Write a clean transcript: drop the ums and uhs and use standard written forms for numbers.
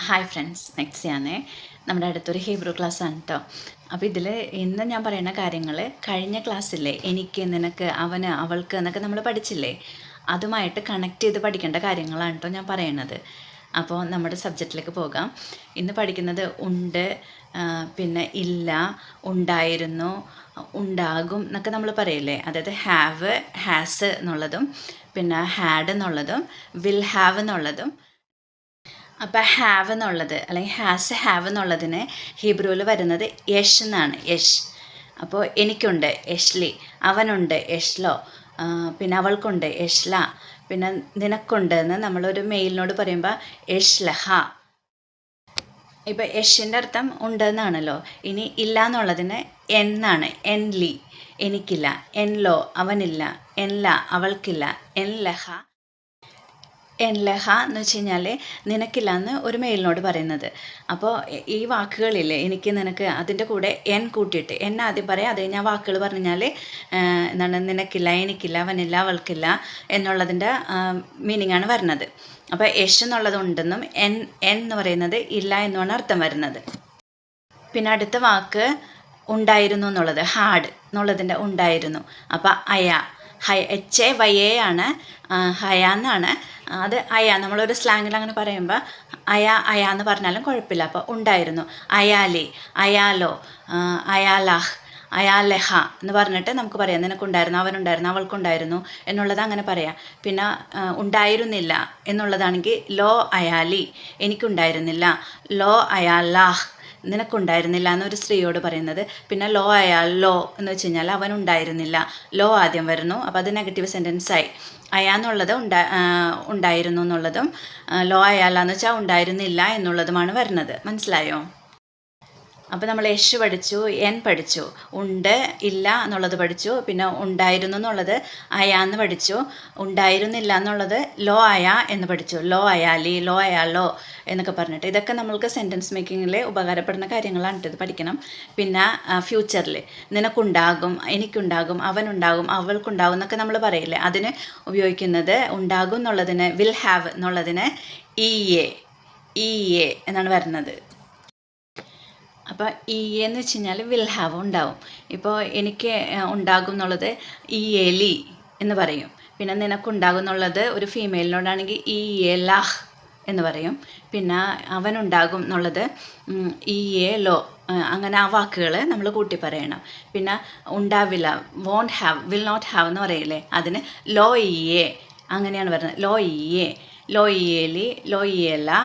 Hi friends, നെക്സിയാണേ. നമ്മുടെ അടുത്തൊരു Hebrew class ആണ് കേട്ടോ. അപ്പോൾ ഇതിൽ ഇന്ന് ഞാൻ പറയുന്ന കാര്യങ്ങൾ കഴിഞ്ഞ ക്ലാസ്സിലെ എനിക്ക്, നിനക്ക്, അവന്, അവൾക്ക് എന്നൊക്കെ നമ്മൾ പഠിച്ചില്ലേ, അതുമായിട്ട് കണക്ട് ചെയ്ത് പഠിക്കേണ്ട കാര്യങ്ങളാണ് കേട്ടോ ഞാൻ പറയണത്. അപ്പോൾ നമ്മുടെ സബ്ജക്റ്റിലേക്ക് പോകാം. ഇന്ന് പഠിക്കുന്നത് ഉണ്ട്, പിന്നെ ഇല്ല, ഉണ്ടായിരുന്നു, ഉണ്ടാകും എന്നൊക്കെ നമ്മൾ പറയില്ലേ. അതായത് ഹാവ്, ഹാസ് എന്നുള്ളതും പിന്നെ ഹാഡ് എന്നുള്ളതും വിൽ ഹാവ് എന്നുള്ളതും. അപ്പോൾ ഹാവ് എന്നുള്ളത് അല്ലെങ്കിൽ ഹാസ് ഹാവ് എന്നുള്ളതിന് ഹീബ്രുവിൽ വരുന്നത് യഷ് എന്നാണ്. യഷ്. അപ്പോൾ എനിക്കുണ്ട് യഷ്ലി, അവനുണ്ട് യഷ്ലോ, പിന്നെ അവൾക്കുണ്ട് യഷ്ല, പിന്നെ നിനക്കുണ്ട് എന്ന് നമ്മളൊരു മെയിലിനോട് പറയുമ്പോൾ യഷ്ലഹ. ഇപ്പോൾ യഷിൻ്റെ അർത്ഥം ഉണ്ട് എന്നാണല്ലോ. ഇനി ഇല്ല എന്നുള്ളതിന് എന്നാണ്. എൻലി, എനിക്കില്ല. എൻലോ, അവനില്ല. എൻല, അവൾക്കില്ല. എൻലഹ. എൻലഹ എന്ന് വെച്ച് കഴിഞ്ഞാൽ നിനക്കില്ല എന്ന് ഒരു മെയിലിനോട് പറയുന്നത്. അപ്പോൾ ഈ വാക്കുകളില്ലേ, എനിക്ക്, നിനക്ക്, അതിൻ്റെ കൂടെ എൻ കൂട്ടിയിട്ട് എൻ ആദ്യം പറയാം. അത് കഴിഞ്ഞാൽ വാക്കുകൾ പറഞ്ഞാൽ എന്താണ്, നിനക്കില്ല, എനിക്കില്ല, അവനില്ല, അവൾക്കില്ല എന്നുള്ളതിൻ്റെ മീനിങ്ങാണ് വരുന്നത്. അപ്പോൾ യഷ് എന്നുള്ളത് ഉണ്ടെന്നും എൻ എന്ന് പറയുന്നത് ഇല്ല എന്നുമാണ് അർത്ഥം വരുന്നത്. പിന്നെ അടുത്ത വാക്ക് ഉണ്ടായിരുന്നു എന്നുള്ളത്, ഹാഡ് എന്നുള്ളതിൻ്റെ ഉണ്ടായിരുന്നു. അപ്പോൾ അയ, HAYA ആണ്, ഹയ എന്നാണ്. അത് അയ, നമ്മളൊരു സ്ലാങ്ങിൽ അങ്ങനെ പറയുമ്പോൾ അയ എന്ന് പറഞ്ഞാലും കുഴപ്പമില്ല. അപ്പോൾ ഉണ്ടായിരുന്നു. അയാലി, അയാലോ, അയാലഹ്, അയാലഹ എന്ന് പറഞ്ഞിട്ട് നമുക്ക് പറയാം. നിനക്കുണ്ടായിരുന്നു, അവനുണ്ടായിരുന്നു, അവൾക്കുണ്ടായിരുന്നു എന്നുള്ളത് അങ്ങനെ പറയാം. പിന്നെ ഉണ്ടായിരുന്നില്ല എന്നുള്ളതാണെങ്കിൽ ലോ അയാലി, എനിക്കുണ്ടായിരുന്നില്ല. ലോ അയാലാഹ്, നിനക്കുണ്ടായിരുന്നില്ല എന്നൊരു സ്ത്രീയോട് പറയുന്നത്. പിന്നെ ലോ അയാൾ, ലോ എന്ന് വെച്ച് കഴിഞ്ഞാൽ അവനുണ്ടായിരുന്നില്ല. ലോ ആദ്യം വരുന്നു, അപ്പോൾ അത് നെഗറ്റീവ് സെൻറ്റൻസായി. അയാന്നുള്ളത് ഉണ്ടായിരുന്നു എന്നുള്ളതും ലോ അയാളെന്ന് വെച്ചാൽ ഉണ്ടായിരുന്നില്ല എന്നുള്ളതുമാണ് വരുന്നത്. മനസ്സിലായോ? അപ്പോൾ നമ്മൾ യഷ് പഠിച്ചു, എൻ പഠിച്ചു, ഉണ്ട്, ഇല്ല എന്നുള്ളത് പഠിച്ചു. പിന്നെ ഉണ്ടായിരുന്നു എന്നുള്ളത് അയാന്ന് പഠിച്ചു. ഉണ്ടായിരുന്നില്ല എന്നുള്ളത് ലോ അയ എന്ന് പഠിച്ചു. ലോ അയാലി, ലോ അയാളോ എന്നൊക്കെ പറഞ്ഞിട്ട് ഇതൊക്കെ നമ്മൾക്ക് സെൻറ്റൻസ് മേക്കിങ്ങിൽ ഉപകാരപ്പെടുന്ന കാര്യങ്ങളാണ്. ഇത് പഠിക്കണം. പിന്നെ ഫ്യൂച്ചറിൽ നിനക്കുണ്ടാകും, എനിക്കുണ്ടാകും, അവനുണ്ടാകും, അവൾക്കുണ്ടാകും എന്നൊക്കെ നമ്മൾ പറയില്ലേ, അതിന് ഉപയോഗിക്കുന്നത് ഉണ്ടാകും എന്നുള്ളതിന് വിൽ ഹാവ് എന്നുള്ളതിന് EA എന്നാണ് വരുന്നത്. അപ്പോൾ എന്ന് വെച്ച് കഴിഞ്ഞാൽ വിൽ ഹാവ് ഉണ്ടാവും. ഇപ്പോൾ എനിക്ക് ഉണ്ടാകും എന്നുള്ളത് ELI എന്ന് പറയും. പിന്നെ നിനക്കുണ്ടാകും എന്നുള്ളത് ഒരു ഫീമെയിലിനോടാണെങ്കിൽ ELAH എന്ന് പറയും. പിന്നെ അവനുണ്ടാകും എന്നുള്ളത് ELO. അങ്ങനെ ആ വാക്കുകൾ നമ്മൾ കൂട്ടി പറയണം. പിന്നെ ഉണ്ടാവില്ല, won't have, will not have എന്ന് പറയില്ലേ, അതിന് ലോ EA അങ്ങനെയാണ് പറയുന്നത്. ലോ EA, ലോ ELI, ലോ ELA,